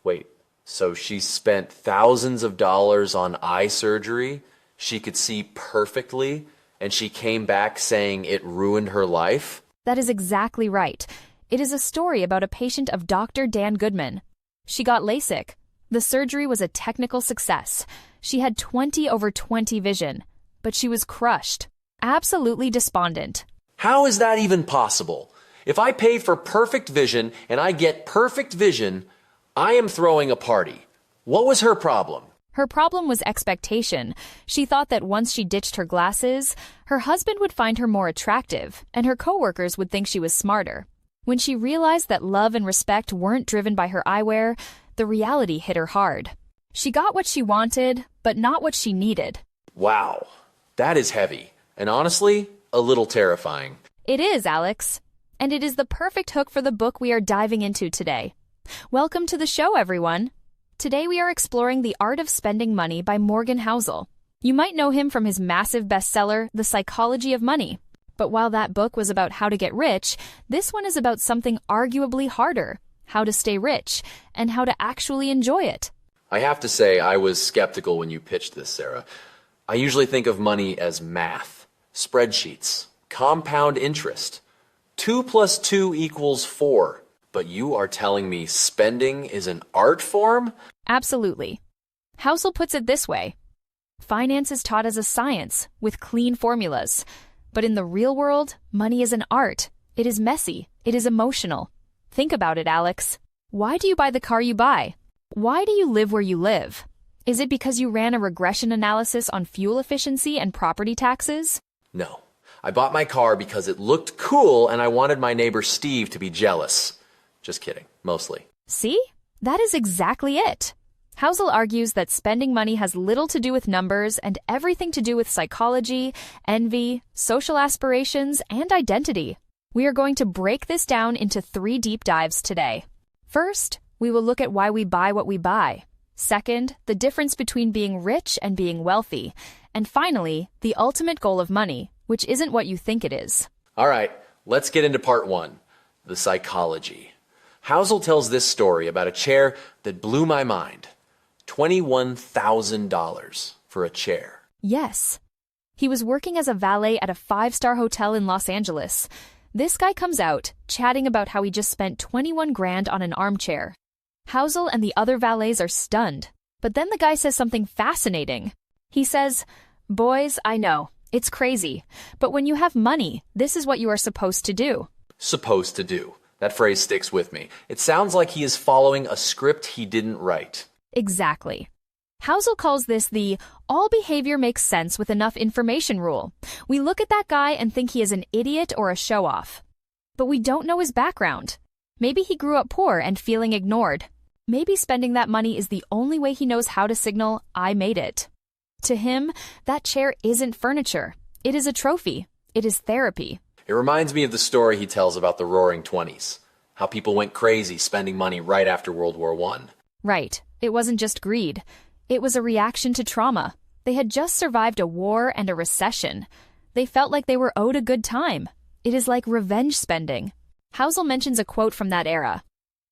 Wait, so she spent thousands of dollars on eye surgery? She could see perfectly, and she came back saying it ruined her life? That is exactly right. It is a story about a patient of Dr. Dan Goodman. She got LASIK. The surgery was a technical success. She had 20/20 vision, but she was crushed, absolutely despondent. How is that even possible? If I pay for perfect vision and I get perfect vision, I am throwing a party. What was her problem? Her problem was expectation. She thought that once she ditched her glasses, her husband would find her more attractive, and her coworkers would think she was smarter. When she realized that love and respect weren't driven by her eyewear, the reality hit her hard. She got what she wanted, but not what she needed. Wow, that is heavy, and honestly, a little terrifying. It is, Alex. And it is the perfect hook for the book we are diving into today. Welcome to the show, everyone. Today we are exploring The Art of Spending Money by Morgan Housel. You might know him from his massive bestseller, The Psychology of Money. But while that book was about how to get rich, this one is about something arguably harder, how to stay rich, and how to actually enjoy it. I have to say I was skeptical when you pitched this, Sarah. I usually think of money as math, spreadsheets, compound interest. 2 + 2 = 4. But you are telling me spending is an art form? Absolutely. Housel puts it this way. Finance is taught as a science, with clean formulas. But in the real world, money is an art. It is messy. It is emotional. Think about it, Alex. Why do you buy the car you buy? Why do you live where you live? Is it because you ran a regression analysis on fuel efficiency and property taxes? No. I bought my car because it looked cool and I wanted my neighbor Steve to be jealous. Just kidding, mostly. See? That is exactly it. Housel argues that spending money has little to do with numbers and everything to do with psychology, envy, social aspirations, and identity. We are going to break this down into 3 deep dives today. First, we will look at why we buy what we buy. Second, the difference between being rich and being wealthy. And finally, the ultimate goal of money, which isn't what you think it is. All right, let's get into part 1, the psychology. Housel tells this story about a chair that blew my mind. $21,000 for a chair. Yes. He was working as a valet at a 5-star hotel in Los Angeles. This guy comes out, chatting about how he just spent 21 grand on an armchair. Housel and the other valets are stunned. But then the guy says something fascinating. He says, "Boys, I know, it's crazy. But when you have money, this is what you are supposed to do." Supposed to do. That phrase sticks with me. It sounds like he is following a script he didn't write. Exactly. Housel calls this the all behavior makes sense with enough information rule. We look at that guy and think he is an idiot or a show-off. But we don't know his background. Maybe he grew up poor and feeling ignored. Maybe spending that money is the only way he knows how to signal, "I made it." To him, that chair isn't furniture. It is a trophy. It is therapy. It reminds me of the story he tells about the Roaring '20s, how people went crazy spending money right after World War I. Right. It wasn't just greed. It was a reaction to trauma. They had just survived a war and a recession. They felt like they were owed a good time. It is like revenge spending. Housel mentions a quote from that era.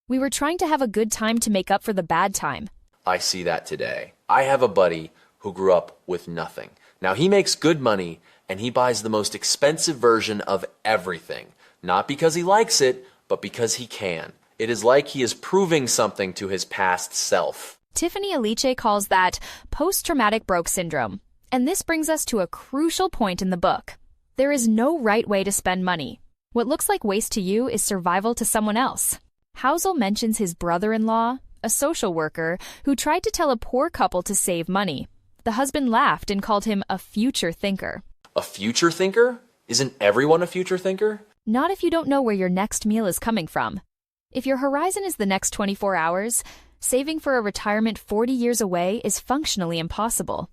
"We were trying to have a good time to make up for the bad time." I see that today. I have a buddy who grew up with nothing. Now he makes good money and he buys the most expensive version of everything. Not because he likes it, but because he can. It is like he is proving something to his past self. Tiffany Aliche calls that post-traumatic broke syndrome. And this brings us to a crucial point in the book. There is no right way to spend money. What looks like waste to you is survival to someone else. Housel mentions his brother-in-law, a social worker, who tried to tell a poor couple to save money. The husband laughed and called him a future thinker. A future thinker? Isn't everyone a future thinker? Not if you don't know where your next meal is coming from. If your horizon is the next 24 hours, saving for a retirement 40 years away is functionally impossible.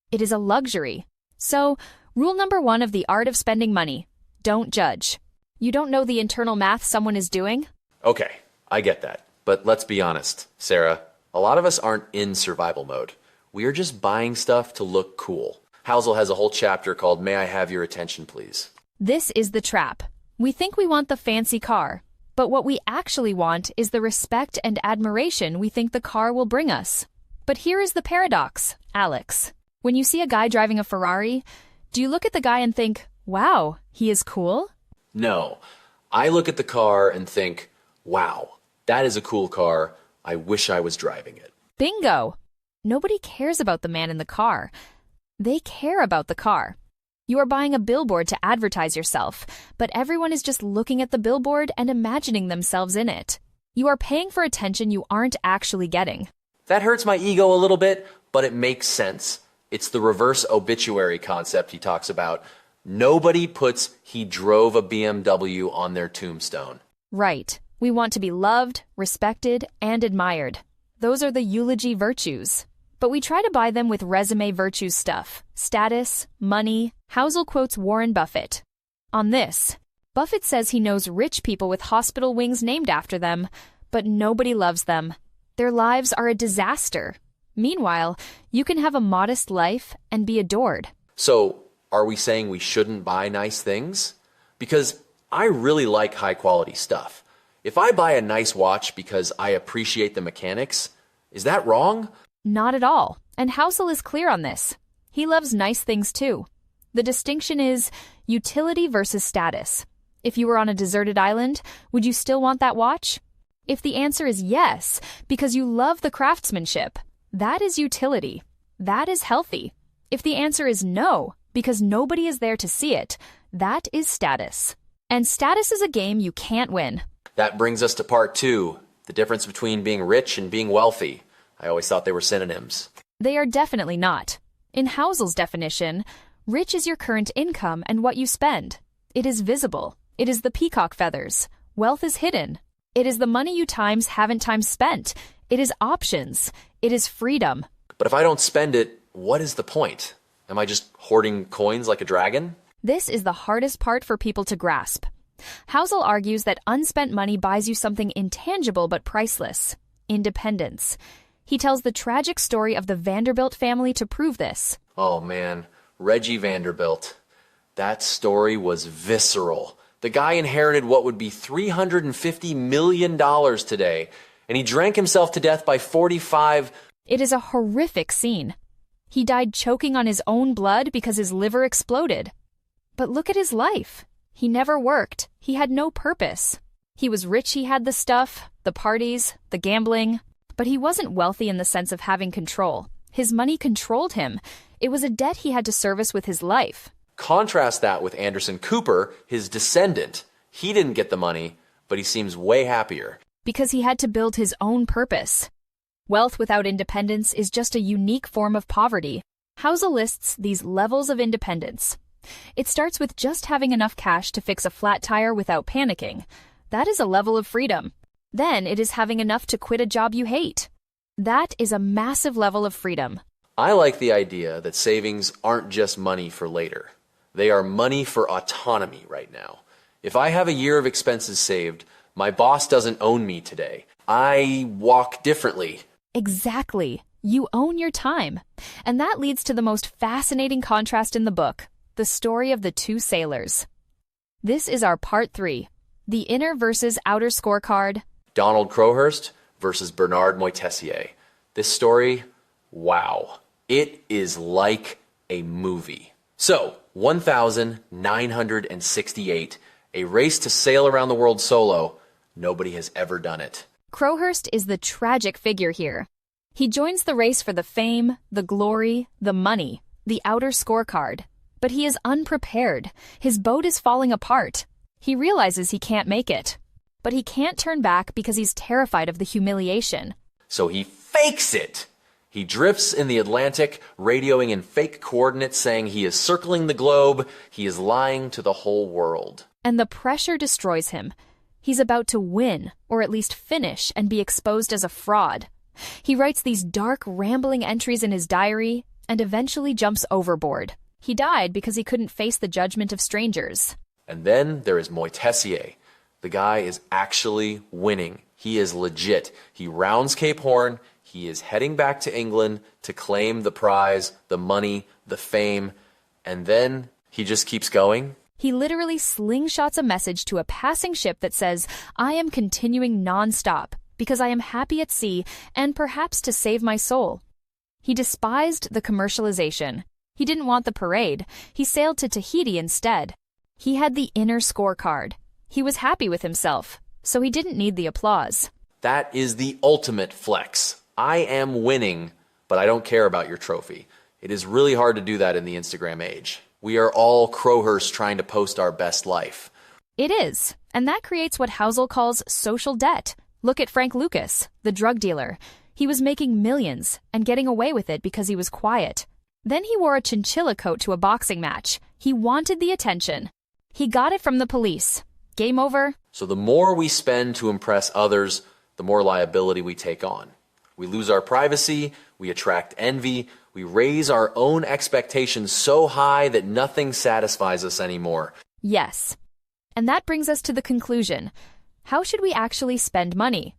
It is a luxury. So, rule number 1 of the art of spending money: don't judge. You don't know the internal math someone is doing? Okay, I get that. But let's be honest, Sarah, a lot of us aren't in survival mode. We are just buying stuff to look cool. Housel has a whole chapter called "May I Have Your Attention, Please?" This is the trap. We think we want the fancy car, But what we actually want is the respect and admiration we think the car will bring us. But here is the paradox, Alex. When you see a guy driving a Ferrari, do you look at the guy and think, wow, he is cool? No, I look at the car and think, wow, that is a cool car. I wish I was driving it. Bingo! Nobody cares about the man in the car. They care about the car. You are buying a billboard to advertise yourself, but everyone is just looking at the billboard and imagining themselves in it. You are paying for attention you aren't actually getting. That hurts my ego a little bit, but it makes sense. It's the reverse obituary concept he talks about. Nobody puts "he drove a BMW" on their tombstone. Right. We want to be loved, respected, and admired. Those are the eulogy virtues. But we try to buy them with resume virtues stuff. Status, money. Housel quotes Warren Buffett. On this, Buffett says he knows rich people with hospital wings named after them, but nobody loves them. Their lives are a disaster. Meanwhile, you can have a modest life and be adored. So, are we saying we shouldn't buy nice things? Because I really like high-quality stuff. If I buy a nice watch because I appreciate the mechanics, is that wrong? Not at all. And Housel is clear on this. He loves nice things too. The distinction is utility versus status. If you were on a deserted island, would you still want that watch? If the answer is yes, because you love the craftsmanship, that is utility. That is healthy. If the answer is no, because nobody is there to see it, that is status. And status is a game you can't win. That brings us to part 2, the difference between being rich and being wealthy. I always thought they were synonyms. They are definitely not. In Housel's definition, rich is your current income and what you spend. It is visible. It is the peacock feathers. Wealth is hidden. It is the money you haven't times spent. It is options. It is freedom. But if I don't spend it, what is the point? Am I just hoarding coins like a dragon? This is the hardest part for people to grasp. Housel argues that unspent money buys you something intangible but priceless: independence. He tells the tragic story of the Vanderbilt family to prove this. Oh man, Reggie Vanderbilt. That story was visceral. The guy inherited what would be $350 million today, and he drank himself to death by 45. It is a horrific scene. He died choking on his own blood because his liver exploded. But look at his life. He never worked. He had no purpose. He was rich, he had the stuff, the parties, the gambling. But he wasn't wealthy in the sense of having control. His money controlled him. It was a debt he had to service with his life. Contrast that with Anderson Cooper, his descendant. He didn't get the money, but he seems way happier. Because he had to build his own purpose. Wealth without independence is just a unique form of poverty. Housel lists these levels of independence. It starts with just having enough cash to fix a flat tire without panicking. That is a level of freedom. Then it is having enough to quit a job you hate. That is a massive level of freedom. I like the idea that savings aren't just money for later. They are money for autonomy right now. If I have a year of expenses saved, my boss doesn't own me today. I walk differently. Exactly. You own your time. And that leads to the most fascinating contrast in the book, the story of the two sailors. This is our part 3, the inner versus outer scorecard. Donald Crowhurst versus Bernard Moitessier. This story, wow. It is like a movie. So, 1968, a race to sail around the world solo. Nobody has ever done it. Crowhurst is the tragic figure here. He joins the race for the fame, the glory, the money, the outer scorecard. But he is unprepared. His boat is falling apart. He realizes he can't make it. But he can't turn back because he's terrified of the humiliation. So he fakes it. He drifts in the Atlantic, radioing in fake coordinates saying he is circling the globe. He is lying to the whole world. And the pressure destroys him. He's about to win, or at least finish, and be exposed as a fraud. He writes these dark, rambling entries in his diary and eventually jumps overboard. He died because he couldn't face the judgment of strangers. And then there is Moitessier. The guy is actually winning. He is legit. He rounds Cape Horn. He is heading back to England to claim the prize, the money, the fame. And then he just keeps going. He literally slingshots a message to a passing ship that says, "I am continuing nonstop because I am happy at sea and perhaps to save my soul." He despised the commercialization. He didn't want the parade. He sailed to Tahiti instead. He had the inner scorecard. He was happy with himself, so he didn't need the applause. That is the ultimate flex. I am winning, but I don't care about your trophy. It is really hard to do that in the Instagram age. We are all crowhursts trying to post our best life. It is, and that creates what Housel calls social debt. Look at Frank Lucas, the drug dealer. He was making millions and getting away with it because he was quiet. Then he wore a chinchilla coat to a boxing match. He wanted the attention. He got it from the police. Game over. So the more we spend to impress others, the more liability we take on. We lose our privacy, we attract envy, we raise our own expectations so high that nothing satisfies us anymore. Yes. And that brings us to the conclusion. How should we actually spend money?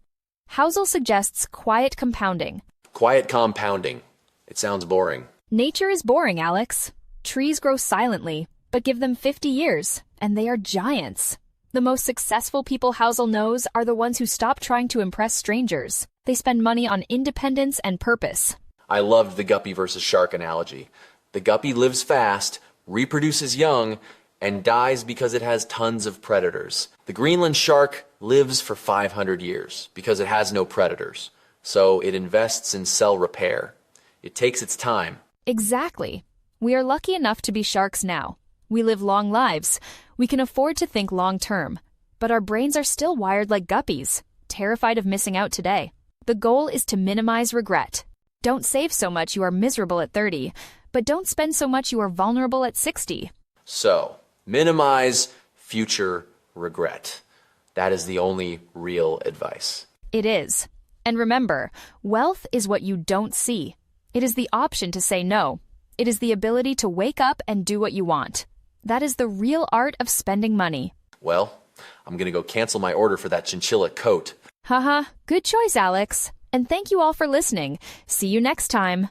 Housel suggests quiet compounding. Quiet compounding. It sounds boring. Nature is boring, Alex. Trees grow silently, but give them 50 years, and they are giants. The most successful people Housel knows are the ones who stop trying to impress strangers. They spend money on independence and purpose. I loved the guppy versus shark analogy. The guppy lives fast, reproduces young, and dies because it has tons of predators. The Greenland shark lives for 500 years because it has no predators. So it invests in cell repair. It takes its time. Exactly. We are lucky enough to be sharks now. We live long lives. We can afford to think long term. But our brains are still wired like guppies, terrified of missing out today. The goal is to minimize regret. Don't save so much you are miserable at 30, but don't spend so much you are vulnerable at 60. So, minimize future regret. That is the only real advice. It is. And remember, wealth is what you don't see. It is the option to say no. It is the ability to wake up and do what you want. That is the real art of spending money. Well, I'm going to go cancel my order for that chinchilla coat. Haha, good choice, Alex. And thank you all for listening. See you next time.